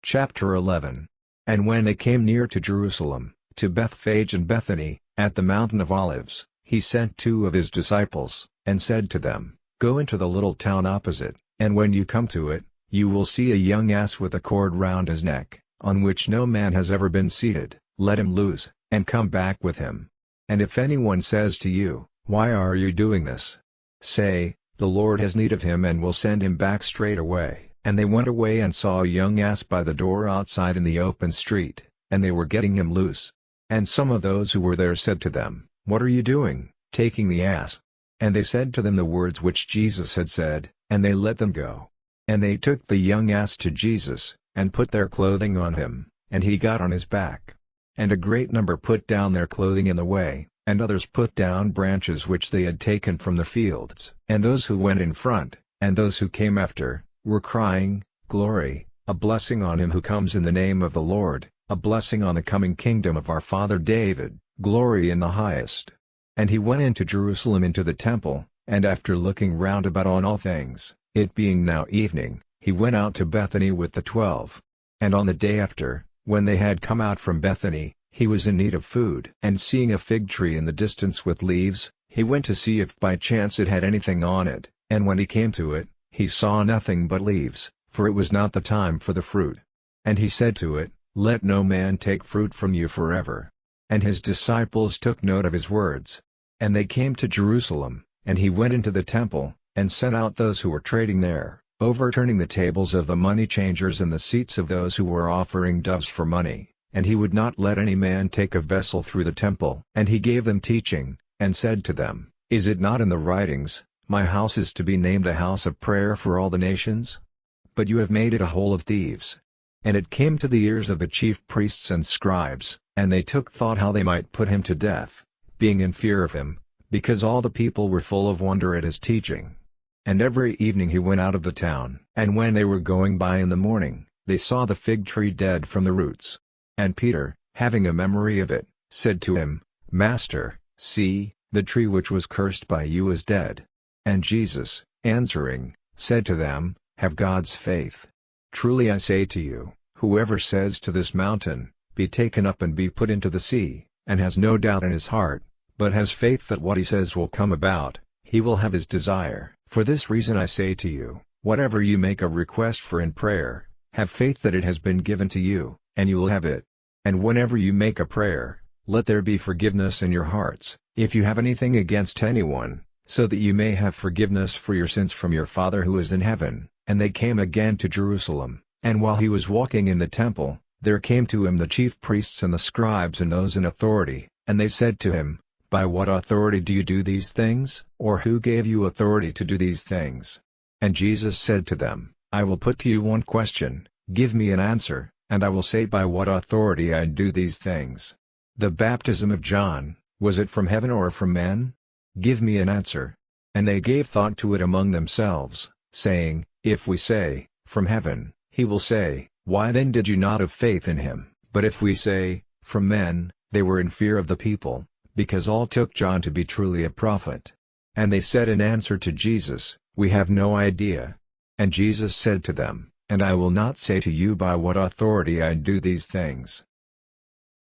Chapter 11. And when they came near to Jerusalem, to Bethphage and Bethany, at the mountain of Olives, he sent 2 of his disciples, and said to them, Go into the little town opposite, and when you come to it, you will see a young ass with a cord round his neck, on which no man has ever been seated. Let him loose, and come back with him. And if anyone says to you, Why are you doing this? Say, The Lord has need of him, and will send him back straight away. And they went away and saw a young ass by the door outside in the open street, and they were getting him loose. And some of those who were there said to them, What are you doing, taking the ass? And they said to them the words which Jesus had said, and they let them go. And they took the young ass to Jesus, and put their clothing on him, and he got on his back. And a great number put down their clothing in the way, and others put down branches which they had taken from the fields. And those who went in front, and those who came after, were crying, Glory, a blessing on him who comes in the name of the Lord, a blessing on the coming kingdom of our father David, glory in the highest. And he went into Jerusalem into the temple, and after looking round about on all things, it being now evening, he went out to Bethany with the 12. And on the day after, when they had come out from Bethany, he was in need of food. And seeing a fig tree in the distance with leaves, he went to see if by chance it had anything on it, and when he came to it, he saw nothing but leaves, for it was not the time for the fruit. And he said to it, Let no man take fruit from you forever. And his disciples took note of his words. And they came to Jerusalem, and he went into the temple, and sent out those who were trading there, overturning the tables of the money changers and the seats of those who were offering doves for money. And he would not let any man take a vessel through the temple. And he gave them teaching, and said to them, Is it not in the writings, My house is to be named a house of prayer for all the nations? But you have made it a hole of thieves. And it came to the ears of the chief priests and scribes, and they took thought how they might put him to death, being in fear of him, because all the people were full of wonder at his teaching. And every evening he went out of the town. And when they were going by in the morning, they saw the fig tree dead from the roots. And Peter, having a memory of it, said to him, Master, see, the tree which was cursed by you is dead. And Jesus, answering, said to them, Have God's faith. Truly I say to you, whoever says to this mountain, Be taken up and be put into the sea, and has no doubt in his heart, but has faith that what he says will come about, he will have his desire. For this reason I say to you, whatever you make a request for in prayer, have faith that it has been given to you, and you will have it. And whenever you make a prayer, let there be forgiveness in your hearts, if you have anything against anyone, so that you may have forgiveness for your sins from your Father who is in heaven. And they came again to Jerusalem, and while he was walking in the temple, there came to him the chief priests and the scribes and those in authority, and they said to him, By what authority do you do these things? Or who gave you authority to do these things? And Jesus said to them, I will put to you one question, give me an answer, and I will say by what authority I do these things. The baptism of John, was it from heaven or from men? Give me an answer. And they gave thought to it among themselves, saying, If we say, From heaven, he will say, Why then did you not have faith in him? But if we say, From men, they were in fear of the people, because all took John to be truly a prophet. And they said in answer to Jesus, We have no idea. And Jesus said to them, And I will not say to you by what authority I do these things.